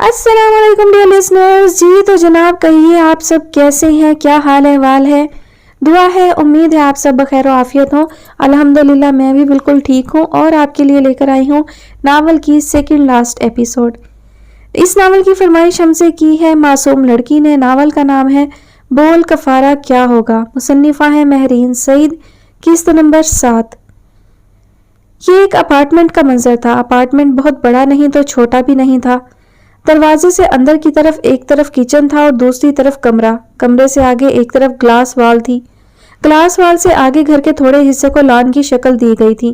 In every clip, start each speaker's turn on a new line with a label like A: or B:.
A: السلام علیکم dear listeners. جی تو جناب کہیے آپ سب کیسے ہیں, کیا حال احوال ہے؟ دعا ہے, امید ہے آپ سب بخیر و عافیت ہوں. الحمدللہ میں بھی بالکل ٹھیک ہوں اور آپ کے لیے لے کر آئی ہوں ناول کی سیکنڈ لاسٹ ایپیسوڈ. اس ناول کی فرمائش ہم سے کی ہے معصوم لڑکی نے. ناول کا نام ہے بول کفارہ کیا ہوگا. مصنفہ ہے مہرین سعید. قسط نمبر 7. یہ ایک اپارٹمنٹ کا منظر تھا. اپارٹمنٹ بہت بڑا نہیں تو چھوٹا بھی نہیں تھا. دروازے سے اندر کی طرف ایک طرف کچن تھا اور دوسری طرف کمرہ. کمرے سے آگے ایک طرف گلاس وال تھی. گلاس وال سے آگے گھر کے تھوڑے حصے کو لان کی شکل دی گئی تھی.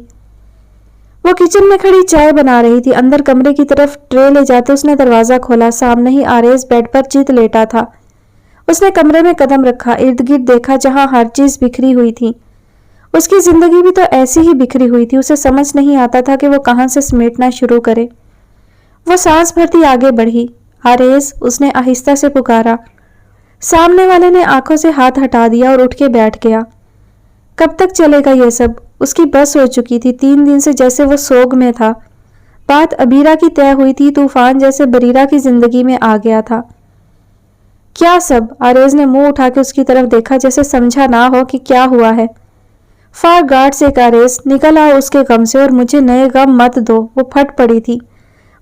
A: وہ کچن میں کھڑی چائے بنا رہی تھی. اندر کمرے کی طرف ٹرے لے جاتے اس نے دروازہ کھولا. سامنے ہی آریز بیڈ پر چیت لیٹا تھا. اس نے کمرے میں قدم رکھا, ارد گرد دیکھا جہاں ہر چیز بکھری ہوئی تھی. اس کی زندگی بھی تو ایسی ہی بکھری ہوئی تھی. اسے سمجھ نہیں آتا تھا کہ وہ کہاں سے سمیٹنا شروع کرے. وہ سانس بھرتی آگے بڑھی. آریز, اس نے آہستہ سے پکارا. سامنے والے نے آنکھوں سے ہاتھ ہٹا دیا اور اٹھ کے بیٹھ گیا. کب تک چلے گا یہ سب؟ اس کی بس ہو چکی تھی. 3 دن سے جیسے وہ سوگ میں تھا. بات ابیرہ کی طے ہوئی تھی. طوفان جیسے بریرہ کی زندگی میں آ گیا تھا. کیا سب؟ آریز نے منہ اٹھا کے اس کی طرف دیکھا جیسے سمجھا نہ ہو کہ کیا ہوا ہے. فار گاڈ سیک آریز, نکل آؤ اس کے غم سے اور مجھے نئے غم مت دو. وہ پھٹ پڑی تھی.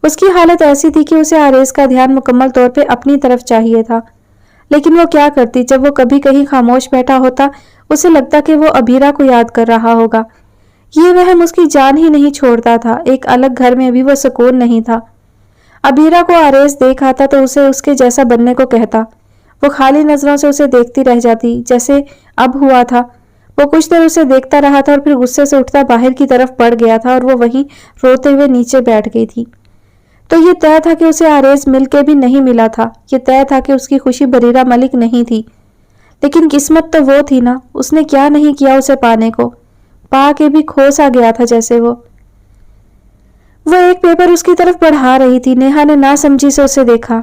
A: اس کی حالت ایسی تھی کہ اسے آریز کا دھیان مکمل طور پہ اپنی طرف چاہیے تھا. لیکن وہ کیا کرتی؟ جب وہ کبھی کہیں خاموش بیٹھا ہوتا اسے لگتا کہ وہ ابیرہ کو یاد کر رہا ہوگا. یہ وہم اس کی جان ہی نہیں چھوڑتا تھا. ایک الگ گھر میں بھی وہ سکون نہیں تھا. ابیرہ کو آریز دیکھ آتا تو اسے اس کے جیسا بننے کو کہتا. وہ خالی نظروں سے اسے دیکھتی رہ جاتی جیسے اب ہوا تھا. وہ کچھ دیر اسے دیکھتا رہا تھا اور پھر غصے سے اٹھتا باہر کی طرف بڑھ گیا تھا اور وہ وہیں روتے ہوئے نیچے بیٹھ گئی تھی. تو یہ طے تھا کہ اسے آریز مل کے بھی نہیں ملا تھا. یہ طے تھا کہ اس کی خوشی بریرہ ملک نہیں تھی. لیکن قسمت تو وہ تھی نا. اس نے کیا نہیں کیا اسے پانے کو. پا کے بھی کھو سا گیا تھا جیسے وہ ایک پیپر اس کی طرف بڑھا رہی تھی. نیہا نے نہ سمجھی سے اسے دیکھا.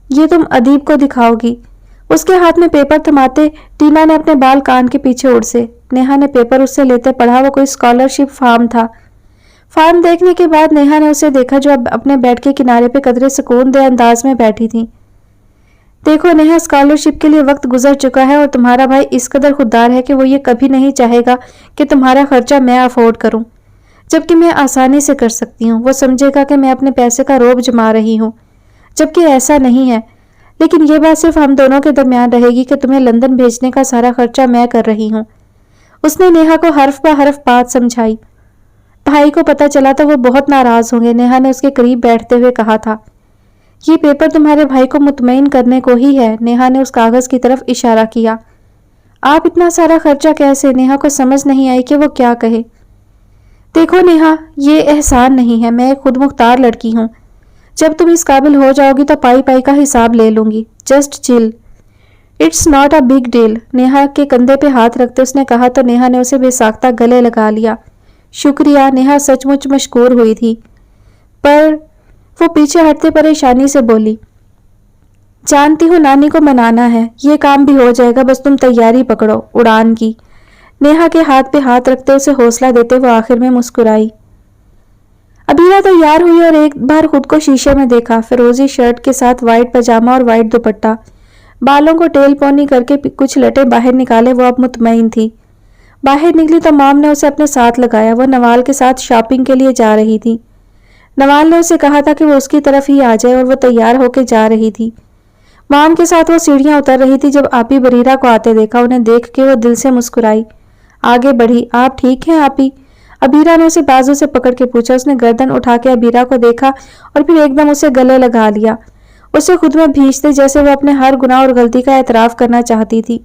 A: یہ تم ادیب کو دکھاؤ گی؟ اس کے ہاتھ میں پیپر تھماتے ٹینا نے اپنے بال کان کے پیچھے اڑسے. نیہا نے پیپر اس سے لیتے پڑھا. وہ کوئی اسکالرشپ فارم تھا. فارم دیکھنے کے بعد نیہا نے اسے دیکھا جو اب اپنے بیڈ کے کنارے پہ قدرے سکون دہ انداز میں بیٹھی تھی. دیکھو نیہا, اسکالرشپ کے لیے وقت گزر چکا ہے اور تمہارا بھائی اس قدر خوددار ہے کہ وہ یہ کبھی نہیں چاہے گا کہ تمہارا خرچہ میں افورڈ کروں, جبکہ میں آسانی سے کر سکتی ہوں. وہ سمجھے گا کہ میں اپنے پیسے کا روب جما رہی ہوں, جبکہ ایسا نہیں ہے. لیکن یہ بات صرف ہم دونوں کے درمیان رہے گی کہ تمہیں لندن بھیجنے کا سارا خرچہ میں کر رہی ہوں. اس نے نیہا کو حرف بہ حرف بات سمجھائی. بھائی کو پتہ چلا تو وہ بہت ناراض ہوں گے. نیہا نے اس کے قریب بیٹھتے ہوئے کہا تھا. یہ پیپر تمہارے بھائی کو مطمئن کرنے کو ہی ہے. نیہا نے اس کاغذ کی طرف اشارہ کیا. آپ اتنا سارا خرچہ کیسے؟ نیہا کو سمجھ نہیں آئی کہ وہ کیا کہے. دیکھو نیہا, یہ احسان نہیں ہے. میں ایک خود مختار لڑکی ہوں. جب تم اس قابل ہو جاؤ گی تو پائی پائی کا حساب لے لوں گی. Just chill, it's not a big deal. Neha کے کندھے پہ ہاتھ رکھتے اس نے کہا تو نیہا نے اسے بے ساختہ گلے لگا لیا. شکریہ. نیہا سچ مچ مشکور ہوئی تھی. پر وہ پیچھے ہٹتے پریشانی سے بولی. جانتی ہوں نانی کو منانا ہے. یہ کام بھی ہو جائے گا, بس تم تیاری پکڑو اڑان کی. نیہا کے ہاتھ پہ ہاتھ رکھتے اسے حوصلہ دیتے وہ آخر میں مسکرائی. ابیرہ تیار ہوئی اور ایک بار خود کو شیشے میں دیکھا. فیروزی شرٹ کے ساتھ وائٹ پاجامہ اور وائٹ دوپٹہ. بالوں کو ٹیل پونی کر کے کچھ لٹے باہر نکالے. وہ اب مطمئن تھی. باہر نکلی تو مام نے اسے اپنے ساتھ لگایا. وہ نوال کے ساتھ شاپنگ کے لیے جا رہی تھی. نوال نے اسے کہا تھا کہ وہ اس کی طرف ہی آ جائے اور وہ تیار ہو کے جا رہی تھی. مام کے ساتھ وہ سیڑھیاں اتر رہی تھی جب آپی بریرہ کو آتے دیکھا. انہیں دیکھ کے وہ دل سے مسکرائی. آگے بڑھی. آپ ٹھیک ہیں آپی؟ ابیرہ نے اسے بازو سے پکڑ کے پوچھا. اس نے گردن اٹھا کے ابیرہ کو دیکھا اور پھر ایک دم اسے گلے لگا لیا. اسے خود میں بھینچتے جیسے وہ اپنے ہر گناہ اور غلطی کا اعتراف کرنا چاہتی تھی.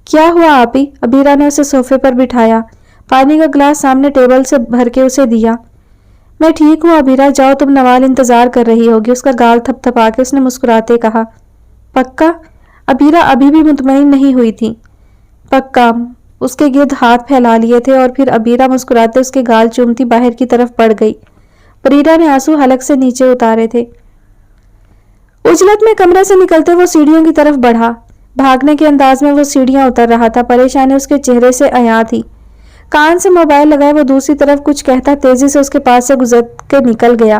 A: کیا ہوا آپی؟ ابیرہ نے اسے صوفے پر بٹھایا. پانی کا گلاس سامنے ٹیبل سے بھر کے اسے دیا. میں ٹھیک ہوں ابیرہ, جاؤ تم, نوال انتظار کر رہی ہوگی. اس کا گال تھپ تھپا کے اس نے مسکراتے کہا. پکا؟ ابیرہ ابھی بھی مطمئن نہیں ہوئی تھی. پکا. اس کے گرد ہاتھ پھیلا لیے تھے اور پھر ابیرہ مسکراتے اس کے گال چومتی باہر کی طرف بڑھ گئی. بریرہ نے آنسو حلق سے نیچے اتارے تھے. اجلت میں کمرے سے نکلتے وہ سیڑھیوں کی طرف بڑھا. بھاگنے کے انداز میں وہ سیڑھیاں اتر رہا تھا. پریشانی اس کے چہرے سے عیاں تھی. کان سے موبائل لگائے وہ دوسری طرف کچھ کہتا تیزی سے اس کے پاس سے گزر کے نکل گیا.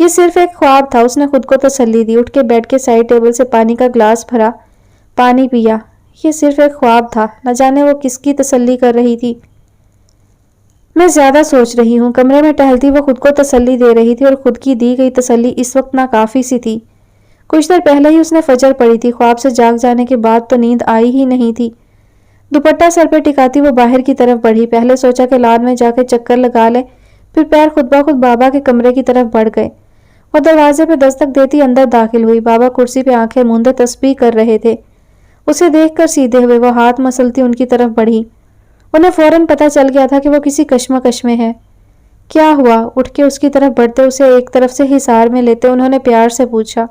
A: یہ صرف ایک خواب تھا، اس نے خود کو تسلی دی۔ اٹھ کے بیڈ کے سائڈ ٹیبل سے پانی کا گلاس بھرا، پانی پیا۔ یہ صرف ایک خواب تھا، نہ جانے وہ کس کی تسلی کر رہی تھی۔ میں زیادہ سوچ رہی ہوں، کمرے میں ٹہلتی وہ خود کو تسلی دے رہی تھی، اور خود کی دی گئی تسلی اس وقت ناکافی سی تھی۔ کچھ دیر پہلے ہی اس نے فجر پڑھی تھی، خواب سے جاگ جانے کے بعد تو نیند آئی ہی نہیں تھی۔ دوپٹہ سر پہ ٹکاتی وہ باہر کی طرف بڑھی، پہلے سوچا کہ لان میں جا کے چکر لگا لے، پھر پیر خود بخود بابا کے کمرے کی طرف بڑھ گئے۔ وہ دروازے پہ دستک دیتی اندر داخل ہوئی۔ بابا کرسی پہ آنکھیں موندے تسبیح کر رہے تھے۔ اسے دیکھ کر سیدھے ہوئے، وہ ہاتھ مسلتی ان کی طرف بڑھی۔ انہیں فوراً پتہ چل گیا تھا کہ وہ کسی کشمکش میں ہے۔ کیا ہوا؟ اٹھ کے اس کی طرف بڑھتے، اسے ایک طرف سے حصار میں لیتے انہوں نے پیار سے پوچھا۔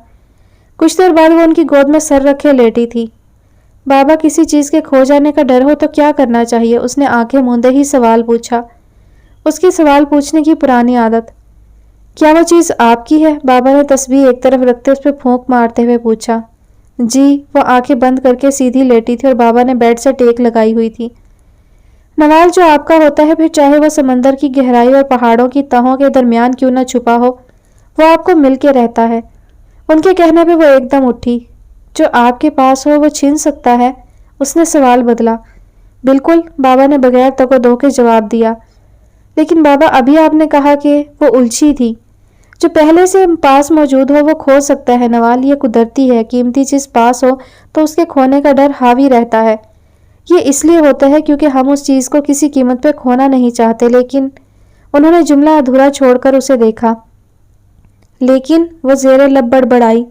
A: کچھ دیر بعد وہ ان کی گود میں سر رکھے لیٹی تھی۔ بابا، کسی چیز کے کھو جانے کا ڈر ہو تو کیا کرنا چاہیے؟ اس نے آنکھیں موندے ہی سوال پوچھا۔ اس کی سوال پوچھنے کی پرانی عادت۔ کیا وہ چیز آپ کی ہے؟ بابا نے تسبیح ایک طرف رکھتے اس پہ پھونک مارتے ہوئے پوچھا۔ جی، وہ آنکھیں بند کر کے سیدھی لیٹی تھی اور بابا نے بیڈ سے ٹیک لگائی ہوئی تھی۔ نوال، جو آپ کا ہوتا ہے، پھر چاہے وہ سمندر کی گہرائی اور پہاڑوں کی تہوں کے درمیان کیوں نہ چھپا ہو، وہ آپ کو مل کے رہتا ہے۔ ان کے کہنے پہ وہ ایک دم اٹھی۔ جو آپ کے پاس ہو وہ چھین سکتا ہے؟ اس نے سوال بدلا۔ بالکل، بابا نے بغیر تک و دو کے جواب دیا۔ لیکن بابا، ابھی آپ نے کہا کہ وہ الجھی تھی۔ جو پہلے سے پاس موجود ہو وہ کھو سکتا ہے نوال، یہ قدرتی ہے۔ قیمتی چیز پاس ہو تو اس کے کھونے کا ڈر حاوی رہتا ہے۔ یہ اس لیے ہوتا ہے کیونکہ ہم اس چیز کو کسی قیمت پہ کھونا نہیں چاہتے۔ لیکن انہوں نے جملہ ادھورا چھوڑ کر اسے دیکھا۔ لیکن وہ زیر لب بڑبڑائی۔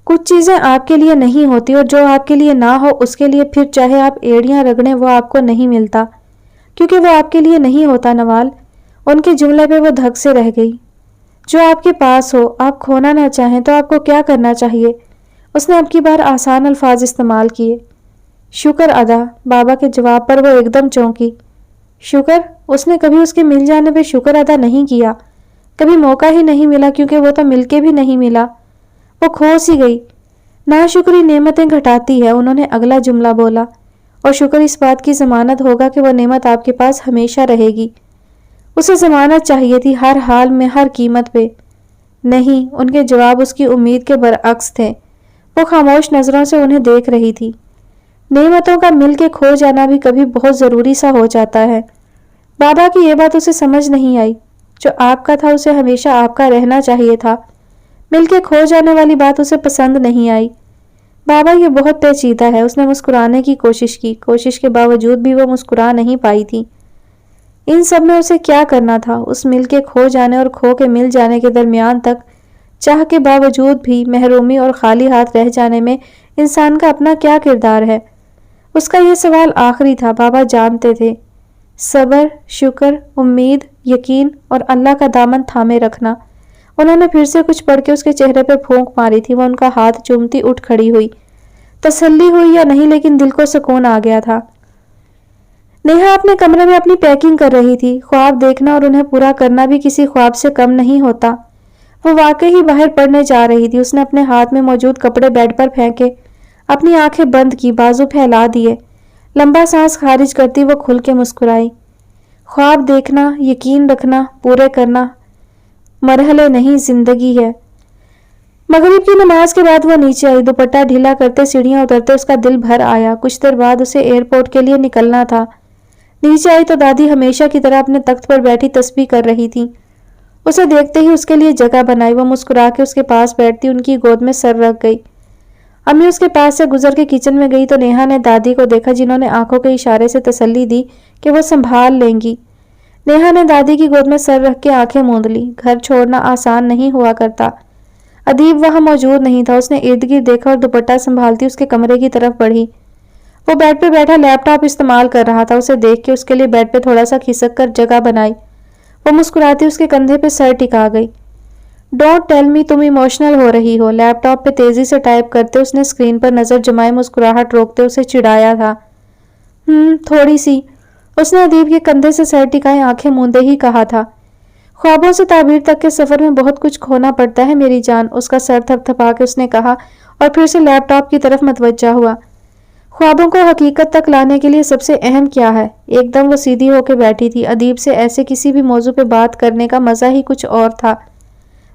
A: کچھ چیزیں آپ کے لیے نہیں ہوتی، اور جو آپ کے لیے نہ ہو اس کے لیے پھر چاہے آپ ایڑیاں رگڑیں وہ آپ کو نہیں ملتا، کیونکہ وہ آپ کے لیے نہیں ہوتا نوال۔ ان کے جملے پہ وہ دھک سے رہ گئی۔ جو آپ کے پاس ہو، آپ کھونا نہ چاہیں تو آپ کو کیا کرنا چاہیے؟ اس نے اب کی بار آسان الفاظ استعمال کیے۔ شکر ادا۔ بابا کے جواب پر وہ ایک دم چونکی۔ شکر؟ اس نے کبھی اس کے مل جانے پہ شکر ادا نہیں کیا، کبھی موقع ہی نہیں ملا، کیونکہ وہ تو مل کے بھی نہیں ملا، وہ کھو سی گئی۔ ناشکری نعمتیں گھٹاتی ہے، انہوں نے اگلا جملہ بولا، اور شکر اس بات کی ضمانت ہوگا کہ وہ نعمت آپ کے پاس ہمیشہ رہے گی۔ اسے ضمانت چاہیے تھی، ہر حال میں، ہر قیمت پہ۔ نہیں، ان کے جواب اس کی امید کے برعکس تھے۔ وہ خاموش نظروں سے انہیں دیکھ رہی تھی۔ نعمتوں کا مل کے کھو جانا بھی کبھی بہت ضروری سا ہو جاتا ہے۔ بابا کی یہ بات اسے سمجھ نہیں آئی۔ جو آپ کا تھا اسے ہمیشہ آپ کا رہنا چاہیے تھا۔ مل کے کھو جانے والی بات اسے پسند نہیں آئی۔ بابا، یہ بہت پیچیدہ ہے۔ اس نے مسکرانے کی کوشش کی، کوشش کے باوجود بھی وہ مسکرا نہیں پائی تھی۔ ان سب میں اسے کیا کرنا تھا؟ اس مل کے کھو جانے اور کھو کے مل جانے کے درمیان تک چاہ کے باوجود بھی محرومی اور خالی ہاتھ رہ جانے میں انسان کا اپنا کیا کردار ہے؟ اس کا یہ سوال آخری تھا، بابا جانتے تھے۔ صبر، شکر، امید، یقین اور اللہ کا دامن تھامے رکھنا۔ انہوں نے پھر سے کچھ پڑھ کے اس کے چہرے پہ پھونک ماری تھی۔ وہ ان کا ہاتھ چومتی اٹھ کھڑی ہوئی۔ تسلی ہوئی یا نہیں، لیکن دل کو سکون آ گیا تھا۔ نیہا اپنے کمرے میں اپنی پیکنگ کر رہی تھی۔ خواب دیکھنا اور انہیں پورا کرنا بھی کسی خواب سے کم نہیں ہوتا۔ وہ واقعی ہی باہر پڑھنے جا رہی تھی۔ اس نے اپنے ہاتھ میں موجود کپڑے بیڈ پر پھینکے، اپنی آنکھیں بند کی، بازو پھیلا دیے۔ لمبا سانس خارج کرتی وہ کھل کے مسکرائی۔ خواب دیکھنا، یقین رکھنا، پورے کرنا مرحلے نہیں، زندگی ہے۔ مغرب کی نماز کے بعد وہ نیچے آئی۔ دوپٹہ ڈھیلا کرتے سیڑھیاں اترتے اس کا دل بھر آیا۔ کچھ دیر بعد اسے ایئرپورٹ کے لیے نکلنا تھا۔ نیچے آئی تو دادی ہمیشہ کی طرح اپنے تخت پر بیٹھی تسبیح کر رہی تھی۔ اسے دیکھتے ہی اس کے لیے جگہ بنائی۔ وہ مسکرا کے اس کے پاس بیٹھتی ان کی گود میں سر رکھ گئی۔ امی اس کے پاس سے گزر کے کچن میں گئی تو نیہا نے دادی کو دیکھا، جنہوں نے آنکھوں کے اشارے سے تسلی دی کہ وہ سنبھال لیں گی۔ نیہا نے دادی کی گود میں سر رکھ کے آنکھیں موند لی۔ گھر چھوڑنا آسان نہیں ہوا کرتا۔ ادیب وہاں موجود نہیں تھا۔ اس نے ارد گرد دیکھا اور دوپٹہ سنبھالتی اس کے کمرے کی طرف بڑھی۔ وہ بیڈ پہ بیٹھا لیپ ٹاپ استعمال کر رہا تھا۔ اسے دیکھ کے اس کے لیے بیڈ پہ تھوڑا سا کھسک کر جگہ بنائی۔ وہ مسکراتی اس کے کندھے پہ سر ٹکا گئی۔ ڈونٹ ٹیل می تم ایموشنل ہو رہی ہو۔ لیپ ٹاپ پہ تیزی سے ٹائپ کرتے اس نے اسکرین پر نظر جمائے، مسکراہٹ روکتے اسے چڑھایا تھا۔ تھوڑی سی۔ اس نے ادیب کے کندھے سے سر ٹکائے آنکھیں موندے ہی کہا تھا۔ خوابوں سے تعبیر تک کے سفر میں بہت کچھ کھونا پڑتا ہے میری جان، اس کا سر تھپ تھپا کے اس نے کہا، اور پھر سے لیپ ٹاپ کی طرف متوجہ ہوا۔ خوابوں کو حقیقت تک لانے کے لیے سب سے اہم کیا ہے؟ ایک دم وہ سیدھی ہو کے بیٹھی تھی۔ ادیب سے ایسے کسی بھی موضوع پہ بات کرنے کا مزہ ہی کچھ اور تھا۔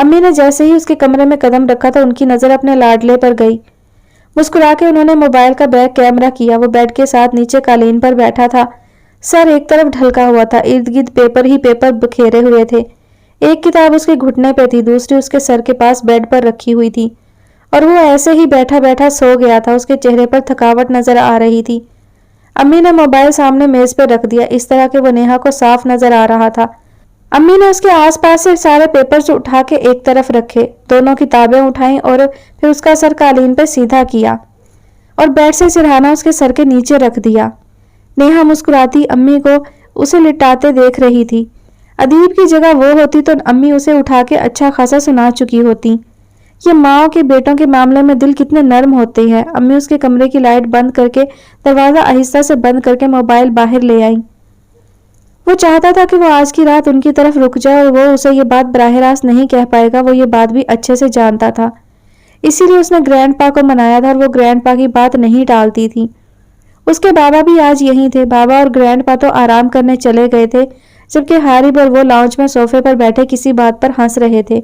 A: امی نے جیسے ہی اس کے کمرے میں قدم رکھا تو ان کی نظر اپنے لاڈلے پر گئی۔ مسکرا کے انہوں نے موبائل کا بیک کیمرہ کیا۔ وہ بیڈ کے ساتھ نیچے قالین پر بیٹھا تھا، سر ایک طرف ڈھلکا ہوا تھا، ارد گرد پیپر ہی پیپر بکھیرے ہوئے تھے۔ ایک کتاب اس کے گھٹنے پہ تھی، دوسری اس کے سر کے پاس بیڈ پر رکھی ہوئی تھی، اور وہ ایسے ہی بیٹھا بیٹھا سو گیا تھا۔ اس کے چہرے پر تھکاوٹ نظر آ رہی تھی۔ امی نے موبائل سامنے میز پر رکھ دیا، اس طرح کہ وہ نیہا کو صاف نظر آ رہا تھا۔ امی نے اس کے آس پاس سے سارے پیپرز اٹھا کے ایک طرف رکھے، دونوں کتابیں اٹھائیں اور پھر اس کا سر قالین پہ سیدھا کیا اور بیڈ سے سرہانہ اس کے سر کے نیچے رکھ دیا۔ نیہا مسکراتی امی کو اسے لٹاتے دیکھ رہی تھی۔ ادیب کی جگہ وہ ہوتی تو امی اسے اٹھا کے اچھا خاصا سنا چکی ہوتی۔ یہ ماؤں کے بیٹوں کے معاملے میں دل کتنے نرم ہوتے ہیں۔ امی اس کے کمرے کی لائٹ بند کر کے دروازہ آہستہ سے بند کر کے موبائل باہر لے آئی۔ وہ چاہتا تھا کہ وہ آج کی رات ان کی طرف رک جائے، اور وہ اسے یہ بات براہ راست نہیں کہہ پائے گا، وہ یہ بات بھی اچھے سے جانتا تھا۔ اسی لیے اس نے گرینڈ پا کو منایا تھا، اور وہ گرینڈ پا کی بات نہیں ٹالتی تھی۔ اس کے بابا بھی آج یہیں تھے۔ بابا اور گرینڈ پا تو آرام کرنے چلے گئے تھے، جبکہ حارب اور وہ لاؤنج میں صوفے پر بیٹھے کسی بات پر ہنس رہے تھے۔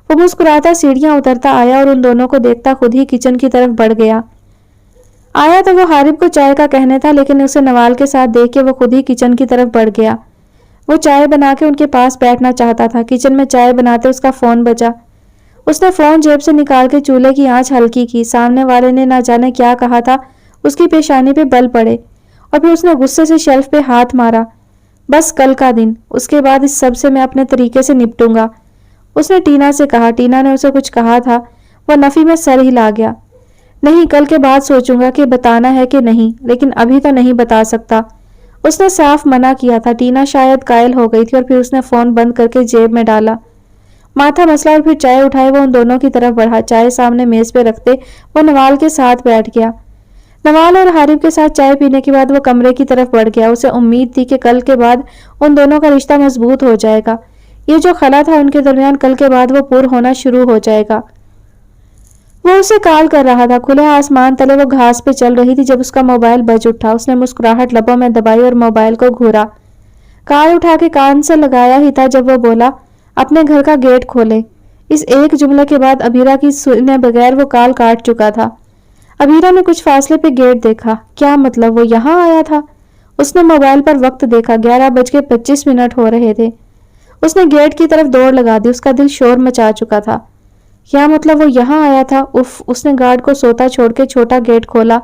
A: وہ مسکراتا سیڑھیاں اترتا آیا اور ان دونوں کو دیکھتا خود ہی کچن کی طرف بڑھ گیا۔ آیا تو وہ حارب کو چائے کا کہنے تھا، لیکن اسے نوال کے ساتھ دیکھ کے وہ خود ہی کچن کی طرف بڑھ گیا۔ وہ چائے بنا کے ان کے پاس بیٹھنا چاہتا تھا۔ کچن میں چائے بناتے اس کا فون بجا۔ اس نے فون جیب سے نکال کے چولہے کی آنچ ہلکی کی۔ سامنے والے نے نہ جانے کیا کہا تھا، اس کی پیشانی پہ بل پڑے، اور پھر اس نے غصے سے شیلف پہ ہاتھ مارا۔ بس کل کا دن، اس کے بعد اس سب سے میں اپنے طریقے سے نپٹوں گا، اس نے ٹینا سے کہا۔ ٹینا نے اسے کچھ کہا تھا، وہ نفی میں سر ہلا گیا۔ نہیں، کل کے بعد سوچوں گا کہ بتانا ہے کہ نہیں، لیکن ابھی تو نہیں بتا سکتا، اس نے صاف منع کیا تھا۔ ٹینا شاید قائل ہو گئی تھی، اور پھر اس نے فون بند کر کے جیب میں ڈالا، ماتھا مسلا اور پھر چائے اٹھائے وہ ان دونوں کی طرف بڑھا۔ چائے سامنے میز پہ رکھتے وہ نوال کے ساتھ بیٹھ گیا۔ نوال اور حارب کے ساتھ چائے پینے کے بعد وہ کمرے کی طرف بڑھ گیا۔ اسے امید تھی کہ کل کے بعد ان دونوں کا رشتہ مضبوط ہو جائے گا۔ یہ جو خلا تھا ان کے درمیان، کل کے بعد وہ پور ہونا شروع ہو جائے گا۔ وہ اسے کال کر رہا تھا۔ کھلے آسمان تلے وہ گھاس پہ چل رہی تھی جب اس کا موبائل بج اٹھا۔ اس نے مسکراہٹ لبوں میں دبائی اور موبائل کو گھورا۔ کال اٹھا کے کان سے لگایا ہی تھا جب وہ بولا، اپنے گھر کا گیٹ کھولے۔ اس ایک جملے کے بعد ابیرہ کی سنے بغیر وہ کال کاٹ چکا تھا۔ ابیرہ نے کچھ فاصلے پہ گیٹ دیکھا۔ کیا مطلب وہ یہاں آیا تھا؟ اس نے موبائل پر وقت دیکھا، 11:25 ہو رہے تھے۔ اس نے گیٹ کی طرف دوڑ لگا دی، اس کا دل شور مچا چکا تھا۔ کیا مطلب وہ یہاں آیا تھا؟ اف، اس نے گارڈ کو سوتا چھوڑ کے چھوٹا گیٹ کھولا۔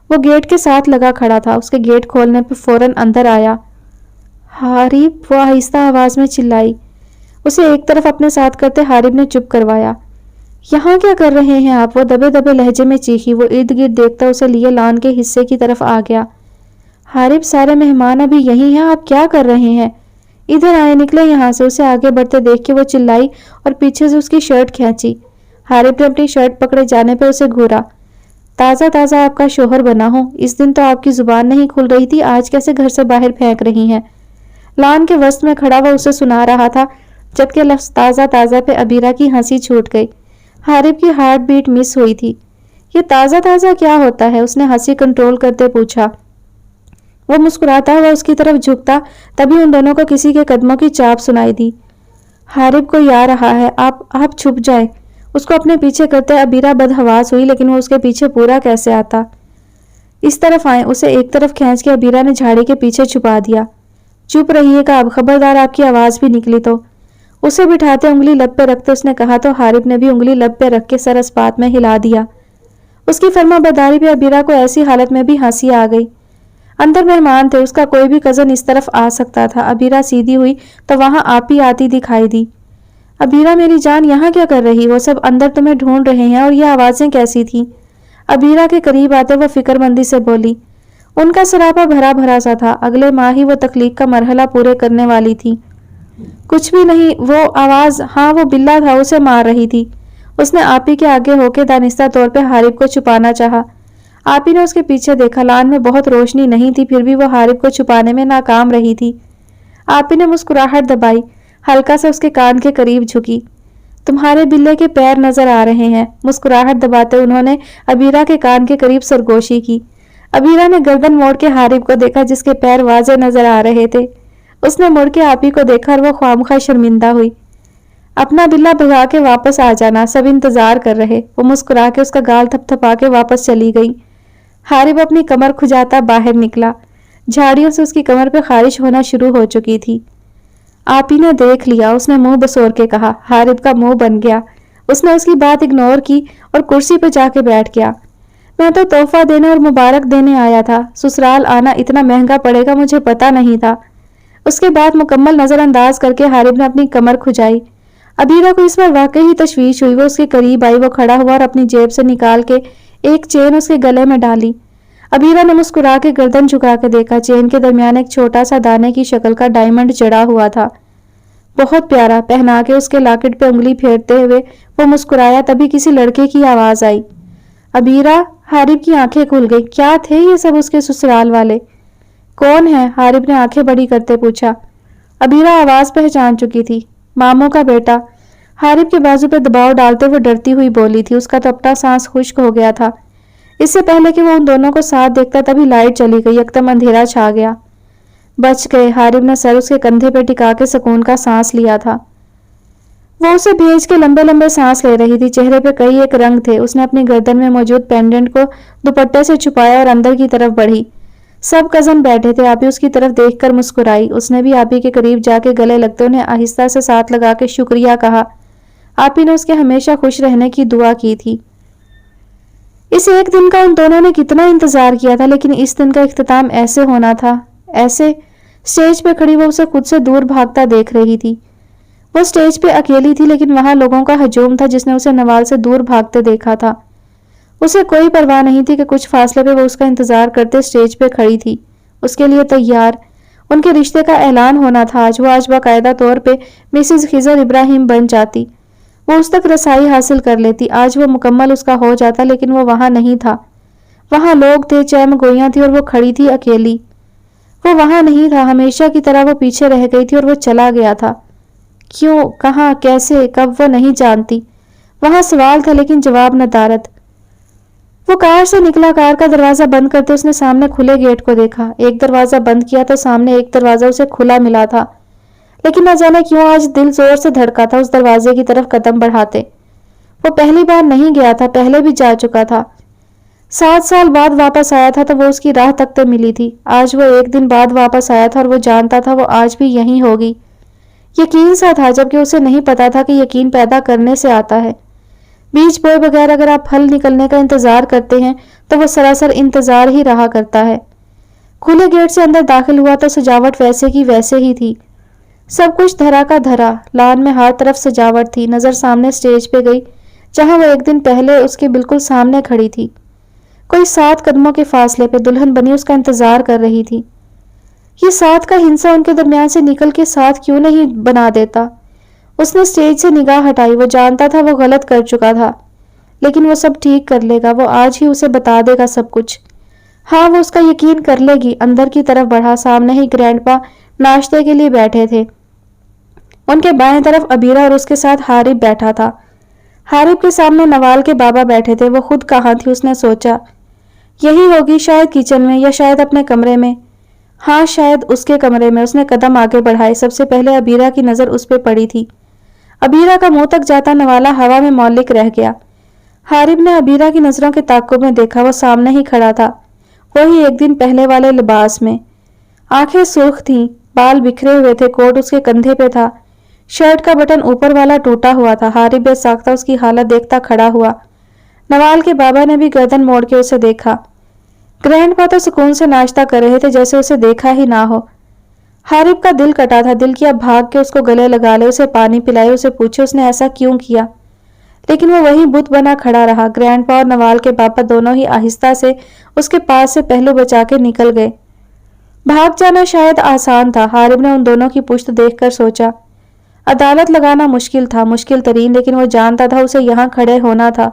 A: وہ گیٹ کے ساتھ لگا کھڑا تھا۔ اس کے گیٹ کھولنے پہ فوراً اندر آیا۔ حارب، وہ آہستہ آواز میں چلائی۔ اسے ایک طرف اپنے ساتھ کرتے حارب نے چپ کروایا۔ یہاں کیا کر رہے ہیں آپ؟ وہ دبے دبے لہجے میں چیخی۔ وہ ارد گرد دیکھتا اسے لیے لان کے حصے کی طرف آ گیا۔ حارب، سارے مہمان ابھی یہی ہیں، آپ کیا کر رہے ہیں؟ ادھر آئے، نکلے یہاں سے۔ اسے آگے بڑھتے دیکھ کے وہ چلائی اور پیچھے سے اس کی شرٹ کھینچی۔ حارب نے اپنی شرٹ پکڑے جانے پہ اسے گھورا۔ تازہ تازہ آپ کا شوہر بنا ہوں، اس دن تو آپ کی زبان نہیں کھل رہی تھی، آج کیسے گھر سے باہر پھینک رہی ہیں؟ لان کے وسط میں کھڑا وہ اسے سنا رہا تھا، جبکہ لفظ تازہ تازہ پہ ابیرہ کی ہنسی چھوٹ گئی۔ حارب کی ہارٹ بیٹ مس ہوئی تھی۔ یہ تازہ تازہ کیا ہوتا ہے؟ اس نے ہنسی کنٹرول کرتے پوچھا۔ وہ مسکراتا ہوا اس کی طرف جھکتا، تبھی ان دونوں کو کسی کے قدموں کی چاپ سنائی دی۔ حارب کوئی آ رہا ہے، آپ چھپ جائے۔ اس کو اپنے پیچھے کرتے ابیرہ بدحواس ہوئی، لیکن وہ اس کے پیچھے پورا کیسے آتا؟ اس طرف آئیں، اسے ایک طرف کھینچ کے ابیرہ نے جھاڑی کے پیچھے چھپا دیا۔ چپ رہیے گا اب، خبردار آپ کی آواز بھی نکلی تو۔ اسے بٹھاتے انگلی لب پہ رکھتے اس نے کہا تو حارب نے بھی انگلی لب پہ رکھ کے سر اسپات میں ہلا دیا۔ اس کی فرما برداری پہ ابیرہ کو ایسی حالت میں بھی ہنسی آ گئی۔ اندر مہمان تھے، اس کا کوئی بھی کزن اس طرف آ سکتا تھا۔ ابیرہ سیدھی ہوئی تو وہاں آپ ہی آتی دکھائی دی۔ ابیرہ میری جان، یہاں کیا کر رہی؟ وہ سب اندر تمہیں ڈھونڈ رہے ہیں، اور یہ آوازیں کیسی تھی؟ ابیرہ کے قریب آتے وہ فکر مندی سے بولی۔ ان کا سراپا بھرا بھرا سا تھا، اگلے ماہ ہی وہ تخلیق کا مرحلہ پورے کرنے والی تھی۔ کچھ بھی نہیں، وہ آواز، ہاں وہ بلا تھا، اسے مار رہی تھی۔ اس نے آپی کے آگے ہو کے دانستہ طور پہ حارب کو چھپانا چاہا۔ آپی نے اس کے پیچھے دیکھا، لان میں بہت روشنی نہیں تھی، پھر بھی وہ حارب کو چھپانے میں ناکام رہی تھی۔ آپی نے مسکراہٹ دبائی، ہلکا سے اس کے کان کے قریب جھکی۔ تمہارے بلے کے پیر نظر آ رہے ہیں۔ مسکراہٹ دباتے انہوں نے ابیرہ کے کان کے قریب سرگوشی کی۔ ابیرہ نے گردن موڑ کے حارب کو دیکھا جس کے پیر واضح نظر آ رہے تھے۔ اس نے مڑ کے آپی کو دیکھا اور وہ خواہ مخواہ شرمندہ ہوئی۔ اپنا بلا بھگا کے واپس آ جانا، سب انتظار کر رہے۔ وہ مسکرا کے اس کا گال تھپ تھپا کے واپس چلی گئی۔ حارب اپنی کمر کھجاتا باہر نکلا۔ جھاڑیوں سے اس کی کمر پہ خارش ہونا شروع ہو چکی تھی۔ آپی نے دیکھ لیا، اس نے منہ بسور کے کہا۔ حارب کا منہ بن گیا۔ اس نے اس کی بات اگنور کی اور کرسی پہ جا کے بیٹھ گیا۔ میں تو تحفہ دینے اور مبارک دینے آیا تھا، سسرال آنا اتنا مہنگا پڑے گا مجھے پتا نہیں تھا۔ اس کے بعد مکمل نظر انداز کر کے حارب نے اپنی کمر کھجائی۔ ابیرہ کو اس پر واقعی تشویش ہوئی۔ وہ اس کے قریب آئی، وہ کھڑا ہوا اور اپنی جیب سے نکال کے ایک چین اس کے گلے میں ڈالی۔ ابیرہ نے مسکرا کے گردن جھکا کے دیکھا۔ چین کے درمیان ایک چھوٹا سا دانے کی شکل کا ڈائمنڈ جڑا ہوا تھا، بہت پیارا۔ پہنا کے اس کے لاکٹ پہ انگلی پھیرتے ہوئے وہ مسکرایا، تبھی کسی لڑکے کی آواز آئی۔ ابیرہ! حارب کی آنکھیں کھل گئی۔ کیا تھے یہ سب اس کے سسرال والے؟ کون ہے؟ حارب نے آنکھیں بڑی کرتے پوچھا۔ ابیرہ آواز پہچان چکی تھی۔ ماموں کا بیٹا۔ حارب کے بازو پہ دباؤ ڈالتے ہوئے ڈرتی ہوئی بولی تھی۔ اس کا تو اپنا سانس خشک ہو گیا تھا۔ اس سے پہلے کہ وہ ان دونوں کو ساتھ دیکھتا تبھی لائٹ چلی گئی، یکدم اندھیرا چھا گیا۔ بچ گئے۔ حارب نے سر اس کے کندھے پہ ٹکا کے سکون کا سانس لیا تھا۔ وہ اسے بھیج کے لمبے لمبے سانس لے رہی تھی۔ چہرے پہ کئی ایک رنگ تھے۔ اس نے اپنی گردن میں موجود پینڈنٹ کو دوپٹے سے چھپایا اور اندر کی طرف بڑھی۔ سب کزن بیٹھے تھے۔ آپی اس کی طرف دیکھ کر مسکرائی۔ اس نے بھی آپی کے قریب جا کے گلے لگتے انہیں آہستہ سے ساتھ لگا کے شکریہ کہا۔ آپی نے اس کے ہمیشہ خوش رہنے کی دعا کی تھی۔ اس ایک دن کا ان دونوں نے کتنا انتظار کیا تھا، لیکن اس دن کا اختتام ایسے ہونا تھا۔ ایسے سٹیج پہ کھڑی وہ اسے خود سے دور بھاگتا دیکھ رہی تھی۔ وہ سٹیج پہ اکیلی تھی، لیکن وہاں لوگوں کا ہجوم تھا جس نے اسے نوال سے دور بھاگتے دیکھا تھا۔ اسے کوئی پرواہ نہیں تھی کہ کچھ فاصلے پہ وہ اس کا انتظار کرتے سٹیج پہ کھڑی تھی، اس کے لیے تیار۔ ان کے رشتے کا اعلان ہونا تھا آج۔ وہ آج باقاعدہ طور پہ مسز خضر ابراہیم بن جاتی، وہ اس تک رسائی حاصل کر لیتی۔ آج وہ مکمل اس کا ہو جاتا، لیکن وہ وہاں نہیں تھا۔ وہاں لوگ تھے، چہم گوئیاں تھی اور وہ کھڑی تھی اکیلی۔ وہ وہاں نہیں تھا، ہمیشہ کی طرح وہ پیچھے رہ گئی تھی اور وہ چلا گیا تھا۔ کیوں، کہاں، کیسے، کب، وہ نہیں جانتی۔ وہاں سوال تھا لیکن جواب ندارت۔ وہ کار سے نکلا۔ کار کا دروازہ بند کرتے اس نے سامنے کھلے گیٹ کو دیکھا۔ ایک دروازہ بند کیا تو سامنے ایک دروازہ اسے کھلا ملا تھا، لیکن نہ جانے کیوں آج دل زور سے دھڑکا تھا اس دروازے کی طرف قدم بڑھاتے۔ وہ پہلی بار نہیں گیا تھا، پہلے بھی جا چکا تھا۔ 7 سال بعد واپس آیا تھا تو وہ اس کی راہ تکتے ملی تھی۔ آج وہ ایک دن بعد واپس آیا تھا اور وہ جانتا تھا وہ آج بھی یہیں ہوگی۔ یقین سا تھا، جبکہ اسے نہیں پتا تھا کہ یقین پیدا کرنے سے آتا ہے۔ بیج بوئے بغیر اگر آپ پھل نکلنے کا انتظار کرتے ہیں تو وہ سراسر انتظار ہی رہا کرتا ہے۔ کھلے گیٹ سے اندر داخل ہوا تو سجاوٹ ویسے کی ویسے ہی تھی، سب کچھ دھرا کا دھرا۔ لان میں ہر طرف سجاوٹ تھی۔ نظر سامنے سٹیج پہ گئی جہاں وہ ایک دن پہلے اس کے بالکل سامنے کھڑی تھی۔ کوئی 7 قدموں کے فاصلے پہ دلہن بنی اس کا انتظار کر رہی تھی۔ یہ 7 کا ہنسا ان کے درمیان سے نکل کے 7 کیوں نہیں بنا دیتا؟ اس نے سٹیج سے نگاہ ہٹائی۔ وہ جانتا تھا وہ غلط کر چکا تھا، لیکن وہ سب ٹھیک کر لے گا۔ وہ آج ہی اسے بتا دے گا سب کچھ۔ ہاں، وہ اس کا یقین کر لے گی۔ اندر کی طرف بڑھا۔ سامنے ہی گرینڈ پا ناشتے کے لیے بیٹھے تھے۔ ان کے بائیں طرف ابیرہ اور اس کے ساتھ حارب بیٹھا تھا۔ حارب کے سامنے نوال کے بابا بیٹھے تھے۔ وہ خود کہاں تھی؟ اس نے سوچا یہی ہوگی، شاید کچن میں یا شاید اپنے کمرے میں۔ ہاں، شاید اس کے کمرے میں۔ اس نے قدم آگے بڑھائے۔ سب سے پہلے ابیرہ کی نظر اس پہ پڑی تھی۔ ابیرہ کا منہ تک جاتا نوالا ہوا میں معلق رہ گیا۔ حارب نے ابیرہ کی نظروں کے تعاقب میں دیکھا۔ وہ سامنے ہی کھڑا تھا، وہی ایک دن پہلے والے لباس میں۔ آنکھیں سرخ تھیں، بال بکھرے ہوئے تھے، کوٹ اس کے کندھے پہ تھا، شرٹ کا بٹن اوپر والا ٹوٹا ہوا تھا۔ حارب بے ساختہ اس کی حالت دیکھتا کھڑا ہوا۔ نوال کے بابا نے بھی گردن موڑ کے اسے دیکھا۔ گرینڈ پا تو سکون سے ناشتہ کر رہے تھے جیسے اسے دیکھا ہی نہ ہو۔ حارب کا دل کٹا تھا، دل کیا بھاگ کے اس کو گلے لگا لے، اسے پانی پلائے، اسے پوچھے اس نے ایسا کیوں کیا، لیکن وہ وہیں بت بنا کھڑا رہا۔ گرینڈ پا اور نوال کے پاپا دونوں ہی آہستہ سے اس کے پاس سے پہلو بچا کے نکل گئے۔ بھاگ جانا شاید آسان تھا، حارب نے ان دونوں کی پشت دیکھ کر سوچا۔ عدالت لگانا مشکل تھا، مشکل ترین، لیکن وہ جانتا تھا اسے یہاں کھڑے ہونا تھا۔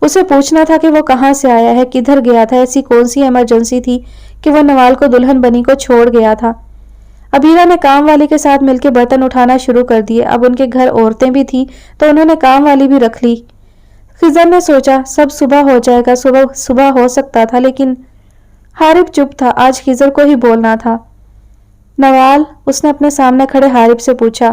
A: اسے پوچھنا تھا کہ وہ کہاں سے آیا ہے، کدھر گیا تھا، ایسی کون سی ایمرجنسی تھی کہ وہ نوال کو دلہن بنی کو چھوڑ گیا تھا۔ ابیرہ نے کام والی کے ساتھ مل کے برتن اٹھانا شروع کر دیے۔ اب ان کے گھر عورتیں بھی تھیں تو انہوں نے کام والی بھی رکھ لی۔ خضر نے سوچا سب صبح ہو جائے گا، صبح ہو سکتا تھا، لیکن حارب چپ تھا۔ آج خضر کو ہی بولنا تھا۔ نوال، اس نے اپنے سامنے کھڑے حارب سے پوچھا۔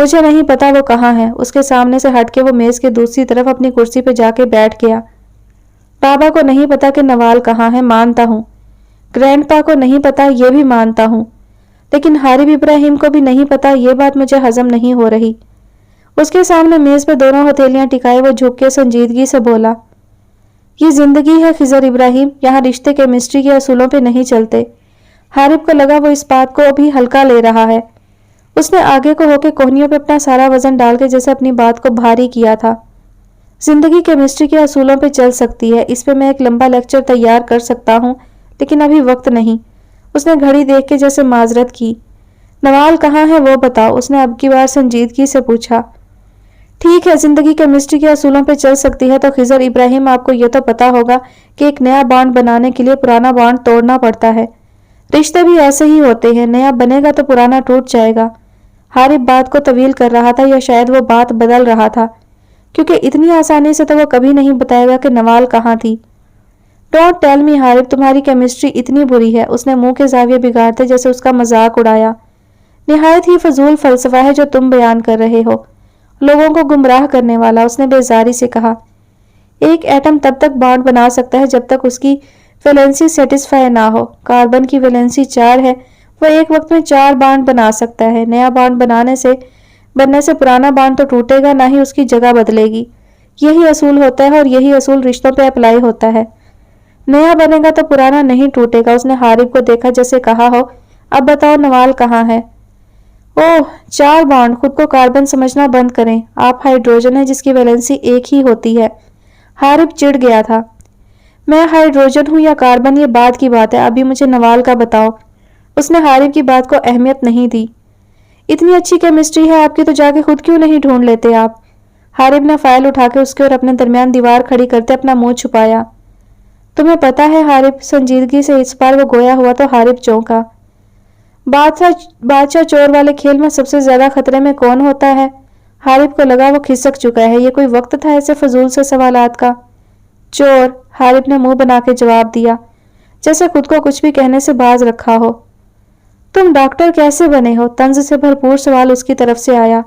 A: مجھے نہیں پتا وہ کہاں ہے۔ اس کے سامنے سے ہٹ کے وہ میز کے دوسری طرف اپنی کرسی پہ جا کے بیٹھ گیا۔ بابا کو نہیں پتا کہ نوال کہاں ہے، مانتا ہوں۔ گرینڈ پا کو نہیں پتا، یہ بھی مانتا ہوں، لیکن حارب ابراہیم کو بھی نہیں پتا، یہ بات مجھے ہضم نہیں ہو رہی۔ اس کے سامنے میز پہ دونوں ہتھیلیاں ٹکائے وہ جھک کے سنجیدگی سے بولا، یہ زندگی ہے خضر ابراہیم، یہاں رشتے کیمسٹری کے اصولوں پہ نہیں چلتے۔ حارب کو لگا وہ اس بات کو بھی ہلکا لے رہا ہے۔ اس نے آگے کو ہو کے کوہنیوں پہ اپنا سارا وزن ڈال کے جیسے اپنی بات کو بھاری کیا تھا۔ زندگی کیمسٹری کے اصولوں پہ چل سکتی ہے، اس پہ میں ایک لمبا لیکچر تیار کر سکتا ہوں، لیکن ابھی وقت نہیں۔ اس نے گھڑی دیکھ کے جیسے معذرت کی۔ نوال کہاں ہے وہ بتاؤ، اس نے اب کی بار سنجیدگی سے پوچھا۔ ٹھیک ہے، زندگی کیمسٹری کے اصولوں پہ چل سکتی ہے تو خضر ابراہیم آپ کو یہ تو پتا ہوگا کہ ایک نیا بانڈ بنانے کے لیے پرانا بانڈ توڑنا پڑتا ہے۔ رشتے بھی ایسے ہی ہوتے ہیں، نیا بنے گا تو پرانا ٹوٹ جائے گا۔ حارب بات کو طویل کر رہا تھا یا شاید وہ بات بدل رہا تھا، کیونکہ اتنی آسانی سے تو وہ کبھی نہیں بتائے گا کہ نوال کہاں تھی۔ ڈونٹ ٹیل می حارب، تمہاری کیمسٹری اتنی بری ہے، اس نے منہ کے زاویے بگاڑتے جیسے اس کا مذاق اڑایا۔ نہایت ہی فضول فلسفہ ہے جو تم بیان کر رہے ہو، لوگوں کو گمراہ کرنے والا، اس نے بیزاری سے کہا۔ ایک ایٹم تب تک بانڈ بنا سکتا ہے جب تک اس کی ویلنسی سیٹسفائی نہ ہو۔ کاربن کی ویلنسی 4 ہے، وہ ایک وقت میں 4 بانڈ بنا سکتا ہے۔ نیا بانڈ بننے سے پرانا بانڈ تو ٹوٹے گا، نہ ہی اس کی جگہ بدلے گی۔ یہی اصول ہوتا ہے اور یہی اصول رشتوں پہ اپلائی ہوتا ہے۔ نیا بنے گا تو پرانا نہیں ٹوٹے گا۔ اس نے حارب کو دیکھا جیسے کہا ہو، اب بتاؤ نوال کہاں ہے؟ اوہ 4 بانڈ، خود کو کاربن سمجھنا بند کریں، آپ ہائیڈروجن ہیں جس کی ویلنسی 1 ہی ہوتی ہے۔ حارب چڑ گیا تھا۔ میں ہائیڈروجن ہوں یا کاربن یہ بعد کی بات ہے، ابھی مجھے نوال کا بتاؤ۔ اس نے حارب کی بات کو اہمیت نہیں دی۔ اتنی اچھی کیمسٹری ہے آپ کی تو جا کے خود کیوں نہیں ڈھونڈ لیتے آپ؟ حارب نے فائل اٹھا کے اس کے اور اپنے درمیان دیوار کھڑی کرتے اپنا منہ چھپایا۔ تمہیں پتا ہے حارب، سنجیدگی سے اس بار وہ گویا ہوا تو حارب چونکا۔ بادشاہ چور والے کھیل میں سب سے زیادہ خطرے میں کون ہوتا ہے؟ حارب کو لگا وہ کھسک چکا ہے، یہ کوئی وقت تھا ایسے فضول سے سوالات کا؟ چور، حارب نے منہ بنا کے جواب دیا، جیسے خود کو کچھ بھی کہنے سے باز رکھا ہو۔ تم ڈاکٹر کیسے بنے ہو؟ طنز سے بھرپور سوال اس کی طرف سے آیا۔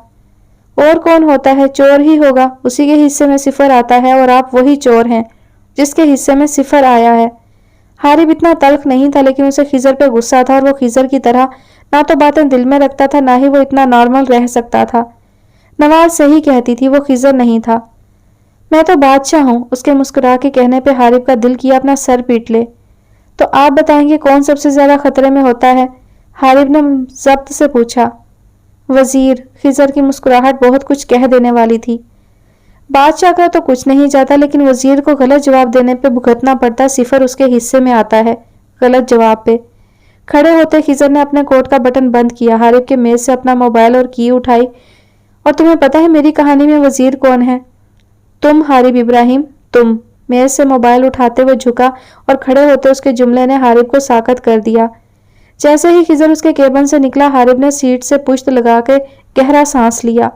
A: اور کون ہوتا ہے؟ چور ہی ہوگا، اسی کے حصے میں 0 آتا ہے اور آپ وہی چور ہیں جس کے حصے میں 0 آیا ہے۔ حارب اتنا تلخ نہیں تھا لیکن اسے خضر پہ غصہ تھا، اور وہ خضر کی طرح نہ تو باتیں دل میں رکھتا تھا نہ ہی وہ اتنا نارمل رہ سکتا تھا۔ نوال صحیح کہتی تھی، وہ خضر نہیں تھا۔ میں تو بادشاہ ہوں، اس کے مسکرا کے کہنے پہ حارب کا دل کیا اپنا سر پیٹ لے۔ تو آپ بتائیں گے کون سب سے زیادہ خطرے میں ہوتا ہے؟ حارب نے ضبط سے پوچھا۔ وزیر، خضر کی مسکراہٹ بہت کچھ کہہ دینے والی تھی۔ بادشاہ کا تو کچھ نہیں جاتا، لیکن وزیر کو غلط جواب دینے پہ بھگتنا پڑتا، 0 اس کے حصے میں آتا ہے غلط جواب پہ۔ کھڑے ہوتے خضر نے اپنے کوٹ کا بٹن بند کیا، حارب کے میز سے اپنا موبائل اور کی اٹھائی۔ اور تمہیں پتا ہے میری کہانی میں وزیر کون ہے؟ تم حارب ابراہیم، تم۔ میز سے موبائل اٹھاتے ہوئے جھکا اور کھڑے ہوتے اس کے جملے نے حارب کو ساکت کر دیا۔ جیسے ہی خضر اس کے کیبن سے نکلا، حارب نے سیٹ سے پشت لگا کے گہرا سانس لیا۔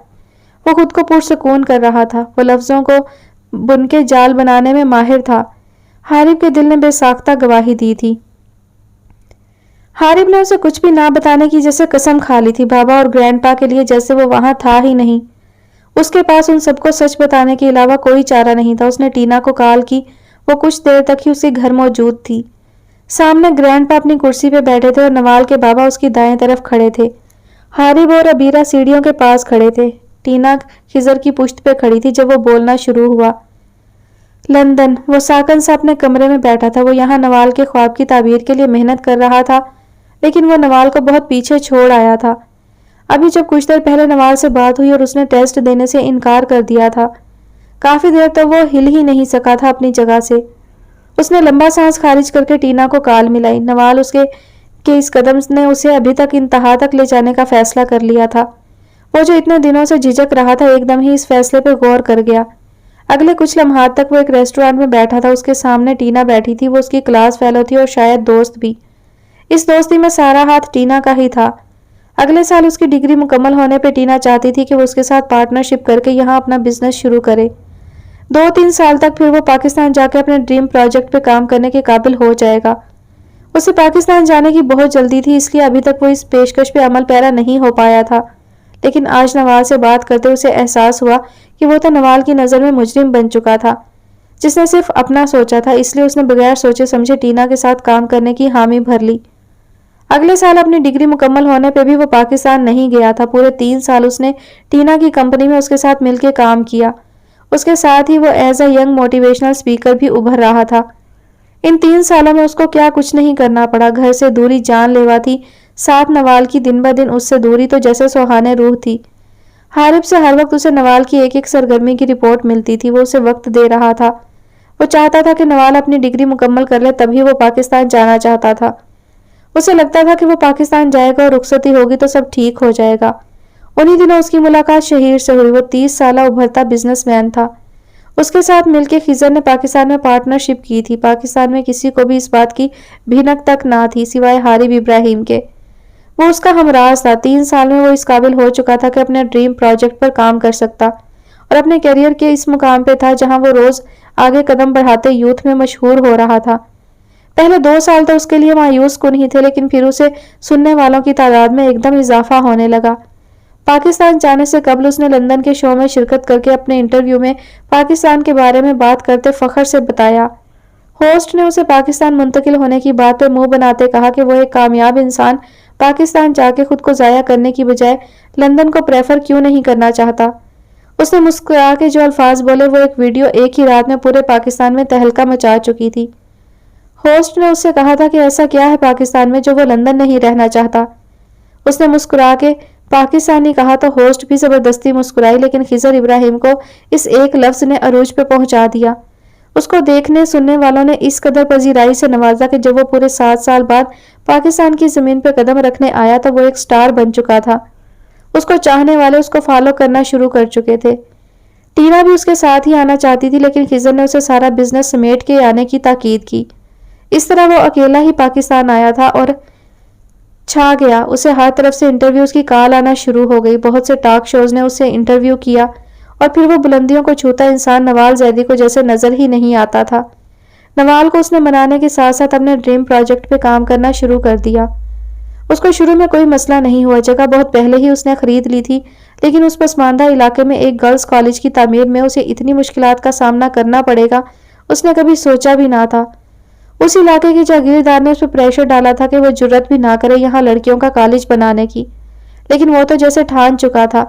A: وہ خود کو پرسکون کر رہا تھا، وہ لفظوں کو بن کے جال بنانے میں ماہر تھا۔ حارب کے دل نے بے ساختہ گواہی دی تھی۔ حارب نے اسے کچھ بھی نہ بتانے کی جیسے قسم کھا لی تھی، بابا اور گرینڈ پا کے لیے جیسے وہ وہاں تھا ہی نہیں۔ اس کے پاس ان سب کو سچ بتانے کے علاوہ کوئی چارہ نہیں تھا۔ اس نے ٹینا کو کال کی، وہ کچھ دیر تک ہی اس کے گھر موجود تھی۔ سامنے گرینڈ پا اپنی کرسی پہ بیٹھے تھے اور نوال کے بابا اس کی دائیں طرف کھڑے تھے۔ حارب اور ابیرہ سیڑھیوں کے پاس کھڑے تھے۔ ٹینا خضر کی پشت پہ کھڑی تھی جب وہ بولنا شروع ہوا۔ لندن، وہ ساکن سا اپنے کمرے میں بیٹھا تھا۔ وہ یہاں نوال کے خواب کی تعبیر کے لیے محنت کر رہا تھا، لیکن وہ نوال کو بہت پیچھے چھوڑ آیا تھا۔ ابھی جب کچھ دیر پہلے نوال سے بات ہوئی اور اس نے ٹیسٹ دینے سے انکار کر دیا تھا، کافی دیر تک وہ ہل ہی نہیں سکا تھا اپنی جگہ سے۔ اس نے لمبا سانس خارج کر کے ٹینا کو کال ملائی۔ نوال اس کے اس قدم نے اسے ابھی تک انتہا تک لے جانے کا فیصلہ کر لیا تھا۔ وہ جو اتنے دنوں سے جھجک رہا تھا ایک دم ہی اس فیصلے پہ غور کر گیا۔ اگلے کچھ لمحات تک وہ ایک ریسٹورانٹ میں بیٹھا تھا، اس کے سامنے ٹینا بیٹھی تھی، وہ اس کی کلاس فیلو تھی اور شاید دوست بھی۔ اس دوستی میں سارا ہاتھ ٹینا کا ہی تھا۔ اگلے سال اس کی ڈگری مکمل ہونے پہ ٹینا چاہتی تھی کہ وہ اس کے ساتھ پارٹنرشپ کر کے یہاں اپنا بزنس شروع کرے۔ 2-3 سال تک پھر وہ پاکستان جا کے اپنے ڈریم پروجیکٹ پہ کام کرنے کے قابل ہو جائے گا۔ اسے پاکستان جانے کی بہت جلدی تھی، اس لیے ابھی تک وہ اس پیشکش پہ عمل پیرا نہیں ہو پایا تھا، لیکن آج نوال سے بات کرتے اسے احساس ہوا کہ وہ تو نوال کی نظر میں مجرم بن چکا تھا، جس نے صرف اپنا سوچا تھا، اس لیے اس نے بغیر سوچے سمجھے ٹینا کے ساتھ کام کرنے کی حامی بھر لی۔ اگلے سال اپنی ڈگری مکمل ہونے پہ بھی وہ پاکستان نہیں گیا تھا۔ پورے 3 سال اس نے ٹینا کی کمپنی میں اس کے ساتھ مل کے کام کیا۔ اس کے ساتھ ہی وہ as a young motivational speaker بھی ابھر رہا تھا۔ ان 3 سالوں میں اس کو کیا کچھ نہیں کرنا پڑا۔ گھر سے دوری جان لیوا تھی، ساتھ نوال کی دن بہ دن اس سے دوری تو جیسے سوہانے روح تھی۔ حارب سے ہر وقت اسے نوال کی ایک ایک سرگرمی کی رپورٹ ملتی تھی، وہ اسے وقت دے رہا تھا۔ وہ چاہتا تھا کہ نوال اپنی ڈگری مکمل کر لے، تبھی وہ پاکستان جانا چاہتا تھا۔ اسے لگتا تھا کہ وہ پاکستان جائے گا اور رخصتی ہوگی تو سب ٹھیک ہو جائے گا۔ انہی دنوں اس کی ملاقات شہیر سے ہوئی۔ وہ 30 سالہ ابھرتا بزنس مین تھا۔ اس کے ساتھ مل کے خضر نے پاکستان میں پارٹنرشپ کی تھی۔ پاکستان میں کسی کو بھی اس بات کی بھنک تک نہ تھی سوائے حارب ابراہیم کے۔ وہ اس کا ہمراز تھا۔ 3 سال میں وہ اس قابل ہو چکا تھا کہ اپنے ڈریم پروجیکٹ پر کام کر سکتا اور اپنے کیریئر کے اس مقام پہ تھا جہاں وہ روز آگے قدم بڑھاتے یوتھ میں مشہور ہو رہا تھا۔ پہلے 2 سال تو اس کے لیے مایوس کن ہی تھے، لیکن پھر اسے سننے والوں کی تعداد میں ایک دم اضافہ ہونے لگا۔ پاکستان جانے سے قبل اس نے لندن کے شو میں شرکت کر کے اپنے انٹرویو میں پاکستان کے بارے میں بات کرتے فخر سے بتایا۔ ہوسٹ نے اسے پاکستان منتقل ہونے کی بات پہ منہ بناتے کہا کہ وہ ایک کامیاب انسان پاکستان جا کے خود کو ضائع کرنے کی بجائے لندن کو پریفر کیوں نہیں کرنا چاہتا۔ اس نے مسکرا کے جو الفاظ بولے وہ ایک ویڈیو ایک ہی رات میں پورے پاکستان میں تہلکہ مچا چکی تھی۔ ہوسٹ نے اس سے کہا تھا کہ ایسا کیا ہے پاکستان میں جو وہ لندن نہیں رہنا چاہتا۔ اس نے مسکرا کے پاکستانی کہا تو ہوسٹ بھی زبردستی مسکرائی، لیکن خضر ابراہیم کو اس ایک لفظ نے عروج پہ پہنچا دیا۔ اس کو دیکھنے سننے والوں نے اس قدر پذیرائی سے نوازا کہ جب وہ پورے 7 سال بعد پاکستان کی زمین پہ قدم رکھنے آیا تو وہ ایک سٹار بن چکا تھا۔ اس کو چاہنے والے اس کو فالو کرنا شروع کر چکے تھے۔ ٹینا بھی اس کے ساتھ ہی آنا چاہتی تھی، لیکن خضر نے اسے سارا بزنس سمیٹ کے آنے کی تاکید کی۔ اس طرح وہ اکیلا ہی پاکستان آیا تھا اور چھا گیا۔ اسے ہر طرف سے انٹرویوز کی کال آنا شروع ہو گئی۔ بہت سے ٹاک شوز نے اسے انٹرویو کیا اور پھر وہ بلندیوں کو چھوتا انسان نوال زیدی کو جیسے نظر ہی نہیں آتا تھا۔ نوال کو اس نے منانے کے ساتھ ساتھ اپنے ڈریم پروجیکٹ پہ کام کرنا شروع کر دیا۔ اس کو شروع میں کوئی مسئلہ نہیں ہوا، جگہ بہت پہلے ہی اس نے خرید لی تھی، لیکن اس پسماندہ علاقے میں ایک گرلز کالج کی تعمیر میں اسے اتنی مشکلات کا سامنا کرنا پڑے گا اس نے کبھی سوچا بھی نہ تھا۔ اس علاقے کی جاگیردار نے اس پہ پریشر ڈالا تھا کہ وہ جرت بھی نہ کرے یہاں لڑکیوں کا کالج بنانے کی، لیکن وہ تو جیسے ٹھان چکا تھا۔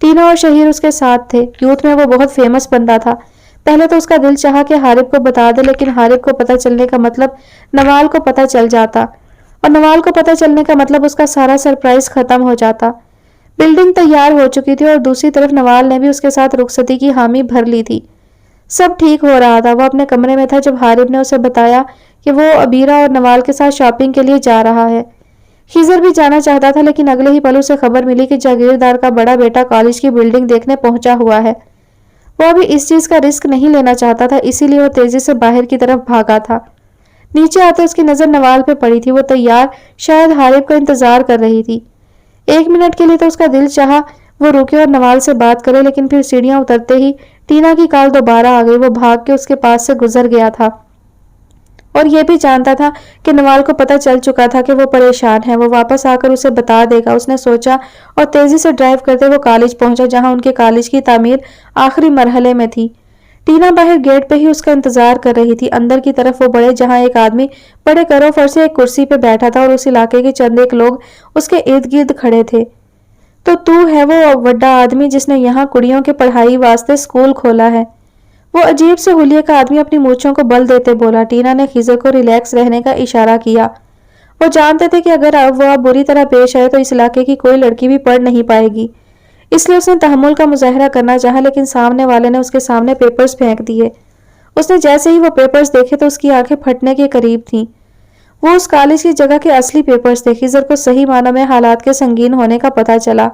A: ٹینا اور شہیر اس کے ساتھ تھے۔ یوتھ میں وہ بہت فیمس بندہ تھا۔ پہلے تو اس کا دل چاہا کہ حارب کو بتا دے، لیکن حارب کو پتہ چلنے کا مطلب نوال کو پتہ چل جاتا اور نوال کو پتہ چلنے کا مطلب اس کا سارا سرپرائز ختم ہو جاتا۔ بلڈنگ تیار ہو چکی تھی اور دوسری طرف نوال نے بھی اس کے ساتھ رخصتی کی حامی بھر لی تھی۔ سب ٹھیک ہو رہا تھا۔ وہ اپنے کمرے میں تھا جب حارب نے اسے بتایا کہ وہ عبیرہ اور نوال کے ساتھ شاپنگ کے لیے جا رہا ہے۔ خضر بھی جانا چاہتا تھا، لیکن اگلے ہی پل اسے خبر ملی کہ جاگیردار کا بڑا بیٹا کالج کی بلڈنگ دیکھنے پہنچا ہوا ہے۔ وہ ابھی اس چیز کا رسک نہیں لینا چاہتا تھا، اسی لیے وہ تیزی سے باہر کی طرف بھاگا تھا۔ نیچے آتے اس کی نظر نوال پہ پڑی تھی۔ وہ تیار شاید حارب کا انتظار کر رہی تھی۔ 1 منٹ کے لیے تو اس کا دل چاہا وہ رکے اور نوال سے بات کرے، لیکن پھر سیڑھیاں اترتے ہی ٹینا کی کال دوبارہ آ گئی۔ وہ بھاگ کے اس کے پاس سے گزر گیا تھا اور یہ بھی جانتا تھا کہ نوال کو پتہ چل چکا تھا کہ وہ پریشان ہے۔ وہ واپس آ کر اسے بتا دے گا، اس نے سوچا، اور تیزی سے ڈرائیو کرتے وہ کالج پہنچا جہاں ان کے کالج کی تعمیر آخری مرحلے میں تھی۔ ٹینا باہر گیٹ پہ ہی اس کا انتظار کر رہی تھی۔ اندر کی طرف وہ بڑے جہاں ایک آدمی بڑے کروفر سے ایک کرسی پہ بیٹھا تھا اور اس علاقے کے چند ایک لوگ اس کے ارد گرد کھڑے تھے۔ تو ہے وہ بڑا آدمی جس نے یہاں کڑیوں کے پڑھائی واسطے سکول کھولا ہے؟ وہ عجیب سے حلیے کا آدمی اپنی مونچھوں کو بل دیتے بولا۔ ٹینا نے خضر کو ریلیکس رہنے کا اشارہ کیا۔ وہ جانتے تھے کہ اگر وہ بری طرح پیش آئے تو اس علاقے کی کوئی لڑکی بھی پڑھ نہیں پائے گی، اس لیے اس نے تحمل کا مظاہرہ کرنا چاہا، لیکن سامنے والے نے اس کے سامنے پیپرز پھینک دیے۔ اس نے جیسے ہی وہ پیپرز دیکھے تو اس کی آنکھیں پھٹنے کے قریب تھیں۔ وہ اس کالج کی جگہ کے اصلی پیپرز تھے۔ خضر کو صحیح معنی میں حالات کے سنگین ہونے کا پتہ چلا۔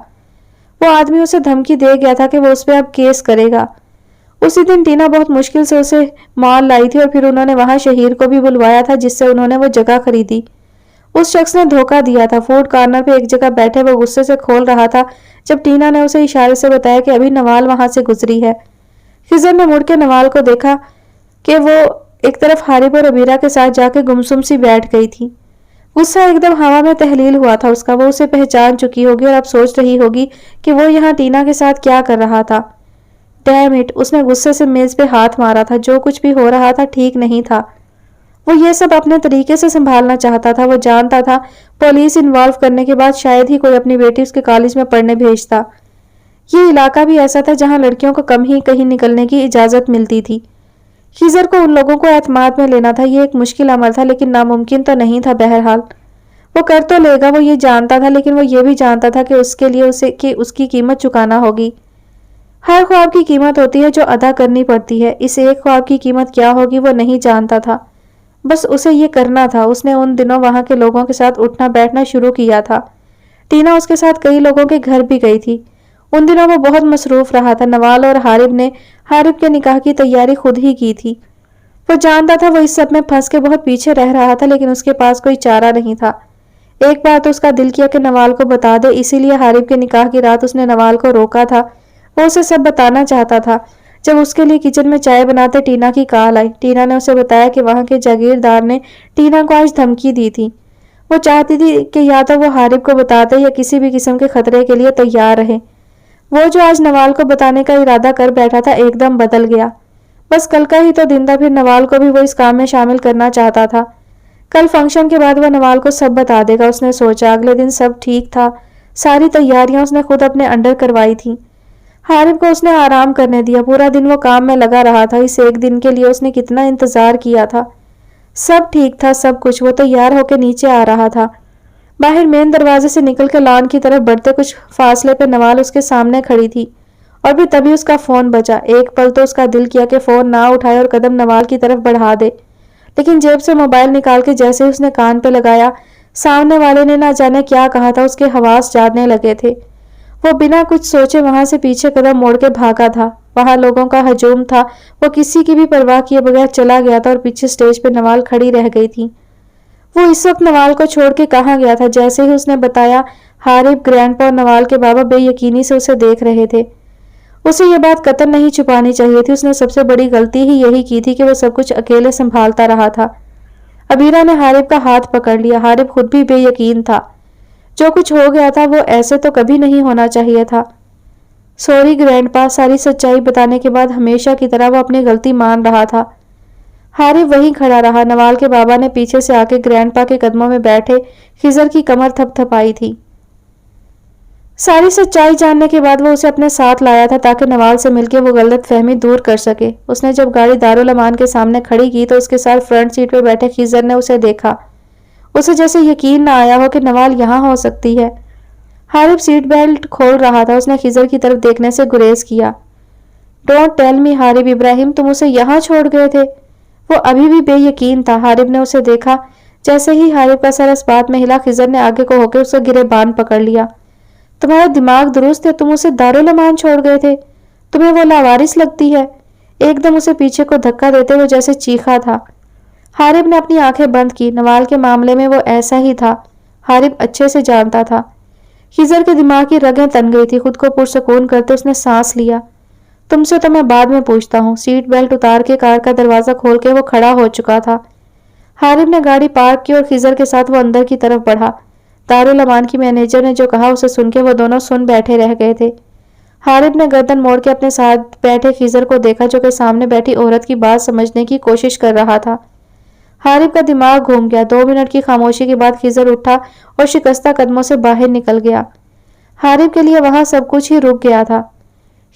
A: وہ آدمی اسے دھمکی دے گیا تھا کہ وہ اس پہ اب کیس کرے گا۔ اسی دن ٹینا بہت مشکل سے اسے مال لائی تھی اور پھر انہوں نے وہاں شہیر کو بھی بلوایا تھا جس سے انہوں نے وہ جگہ خریدی۔ اس شخص نے دھوکہ دیا تھا۔ فوڈ کارنر پہ ایک جگہ بیٹھے وہ غصے سے کھول رہا تھا جب ٹینا نے اسے اشارے سے بتایا کہ ابھی نوال وہاں سے گزری ہے۔ خضر نے مڑ کے نوال کو دیکھا کہ وہ ایک طرف حارب اور عبیرہ کے ساتھ جا کے گمسم سی بیٹھ گئی تھی۔ غصہ ایک دم ہوا میں تحلیل ہوا تھا اس کا. وہ اسے پہچان چکی ہوگی اور اب سوچ رہی ہوگی کہ وہ یہاں ٹینا کے ساتھ کیا کر رہا تھا. ڈیم اٹ، اس نے غصے سے میز پہ ہاتھ مارا تھا. جو کچھ بھی ہو رہا تھا ٹھیک نہیں تھا. وہ یہ سب اپنے طریقے سے سنبھالنا چاہتا تھا. وہ جانتا تھا پولیس انوالو کرنے کے بعد شاید ہی کوئی اپنی بیٹی اس کے کالج میں پڑھنے بھیجتا. یہ علاقہ بھی ایسا تھا جہاں لڑکیوں کو کم ہی کہیں نکلنے کی اجازت ملتی تھی. خضر کو ان لوگوں کو اعتماد میں لینا تھا. یہ ایک مشکل عمل تھا لیکن ناممکن تو نہیں تھا. بہرحال وہ کر تو لے گا، وہ یہ جانتا تھا، لیکن وہ یہ بھی جانتا تھا کہ اس کے لیے اس کی قیمت چکانا ہوگی. ہر خواب کی قیمت ہوتی ہے جو ادا کرنی پڑتی ہے. اس ایک خواب کی قیمت کیا ہوگی وہ نہیں جانتا تھا. بس اسے یہ کرنا تھا. اس نے ان دنوں وہاں کے لوگوں کے ساتھ اٹھنا بیٹھنا شروع کیا تھا. ٹینا اس کے ساتھ کئی لوگوں کے گھر بھی گئی تھی. ان دنوں وہ بہت مصروف رہا تھا. نوال اور حارب کے نکاح کی تیاری خود ہی کی تھی. وہ جانتا تھا وہ اس سب میں پھنس کے بہت پیچھے رہ رہا تھا، لیکن اس کے پاس کوئی چارہ نہیں تھا. ایک بار تو اس کا دل کیا کہ نوال کو بتا دے. اسی لیے حارب کے نکاح کی رات اس نے نوال کو روکا تھا. وہ اسے سب بتانا چاہتا تھا. جب اس کے لیے کچن میں چائے بناتے ٹینا کی کال آئی. ٹینا نے اسے بتایا کہ وہاں کے جاگیردار نے ٹینا کو آج دھمکی دی تھی. وہ چاہتی تھی کہ یا تو وہ حارب کو بتاتے یا کسی بھی قسم کے خطرے کے لیے تیار رہے. وہ جو آج نوال کو بتانے کا ارادہ کر بیٹھا تھا ایک دم بدل گیا. بس کل کا ہی تو دن تھا. پھر نوال کو بھی وہ اس کام میں شامل کرنا چاہتا تھا. کل فنکشن کے بعد وہ نوال کو سب بتا دے گا. اس نے سوچا. اگلے دن سب ٹھیک تھا. ساری تیاریاں اس نے خود اپنے انڈر کروائی تھی. حارب کو اس نے آرام کرنے دیا. پورا دن وہ کام میں لگا رہا تھا. اس ایک دن کے لیے اس نے کتنا انتظار کیا تھا. سب ٹھیک تھا سب کچھ. وہ تیار ہو کے نیچے آ رہا تھا. باہر مین دروازے سے نکل کے لان کی طرف بڑھتے کچھ فاصلے پہ نوال اس کے سامنے کھڑی تھی. اور پھر تبھی اس کا فون بجا. ایک پل تو اس کا دل کیا کہ فون نہ اٹھائے اور قدم نوال کی طرف بڑھا دے، لیکن جیب سے موبائل نکال کے جیسے اس نے کان پہ لگایا، سامنے والے نے نہ جانے کیا کہا تھا. اس کے حواس جاگنے لگے تھے. وہ بنا کچھ سوچے وہاں سے پیچھے قدم موڑ کے بھاگا تھا. وہاں لوگوں کا ہجوم تھا. وہ کسی کی بھی پرواہ کیے بغیر چلا گیا تھا اور پیچھے سٹیج پہ نوال کھڑی رہ گئی تھی. وہ اس وقت نوال کو چھوڑ کے کہاں گیا تھا؟ جیسے ہی اس نے بتایا، حارب، گرینڈ پا اور نوال کے بابا بے یقینی سے اسے دیکھ رہے تھے. اسے یہ بات قطعاً نہیں چھپانی چاہیے تھی. اس نے سب سے بڑی غلطی ہی یہی کی تھی کہ وہ سب کچھ اکیلے سنبھالتا رہا تھا. عبیرہ نے حارب کا ہاتھ پکڑ لیا. حارب خود بھی بے یقین تھا. جو کچھ ہو گیا تھا وہ ایسے تو کبھی نہیں ہونا چاہیے تھا. سوری گرینڈ پا. ساری سچائی بتانے کے بعد ہمیشہ کی طرح وہ اپنی غلطی مان رہا تھا. حارب وہیں کھڑا رہا. نوال کے بابا نے پیچھے سے آ کے گرینڈ پا کے قدموں میں بیٹھے خضر کی کمر تھپ تھپائی تھی. ساری سچائی جاننے کے بعد وہ اسے اپنے ساتھ لایا تھا تاکہ نوال سے مل کے وہ غلط فہمی دور کر سکے. اس نے جب گاڑی دارالامان کے سامنے کھڑی کی تو اس کے ساتھ فرنٹ سیٹ پہ بیٹھے خضر نے اسے دیکھا. اسے جیسے یقین نہ آیا ہو کہ نوال یہاں ہو سکتی ہے. حارب سیٹ بیلٹ کھول رہا تھا. اس نے خضر کی طرف دیکھنے سے گریز کیا. ڈونٹ ٹیل می حارب ابراہیم، تم اسے یہاں چھوڑ گئے تھے؟ وہ ابھی بھی بے یقین تھا. حارب نے اسے دیکھا. جیسے ہی حارب کا سر اس بات میں ہلا، خضر نے آگے کو ہو کے اسے گریبان پکڑ لیا. تمہارا دماغ درست ہے؟ تم اسے دارالامان چھوڑ گئے تھے؟ تمہیں وہ لاوارث لگتی ہے؟ ایک دم اسے پیچھے کو دھکا دیتے ہوئے جیسے چیخا تھا. حارب نے اپنی آنکھیں بند کی. نوال کے معاملے میں وہ ایسا ہی تھا. حارب اچھے سے جانتا تھا. خضر کے دماغ کی رگیں تن گئی تھی. خود کو پرسکون کرتے اس نے سانس لیا. تم سے تو میں بعد میں پوچھتا ہوں. سیٹ بیلٹ اتار کے کار کا دروازہ کھول کے وہ کھڑا ہو چکا تھا. حارب نے گاڑی پارک کی اور خضر کے ساتھ وہ اندر کی طرف بڑھا. دارالامان کی مینیجر نے جو کہا اسے سن کے وہ دونوں سن بیٹھے رہ گئے تھے. حارب نے گردن موڑ کے اپنے ساتھ بیٹھے خضر کو دیکھا جو کہ سامنے بیٹھی عورت کی بات سمجھنے کی کوشش کر رہا تھا. حارب کا دماغ گھوم گیا. 2 منٹ کی خاموشی کے بعد خضر اٹھا اور شکستہ قدموں سے باہر نکل گیا. حارب کے لیے وہاں سب کچھ ہی رک گیا تھا.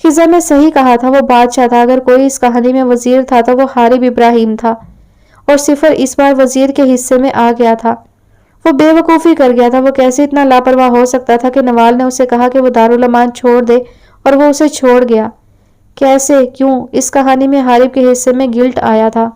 A: خضر نے صحیح کہا تھا. وہ بادشاہ تھا. اگر کوئی اس کہانی میں وزیر تھا تو وہ حارب ابراہیم تھا. اور صفر اس بار وزیر کے حصے میں آ گیا تھا. وہ بے وقوفی کر گیا تھا. وہ کیسے اتنا لاپرواہ ہو سکتا تھا کہ نوال نے اسے کہا کہ وہ دارالامان چھوڑ دے اور وہ اسے چھوڑ گیا؟ کیسے؟ کیوں؟ اس کہانی میں حارب کے حصے میں گلٹ آیا تھا.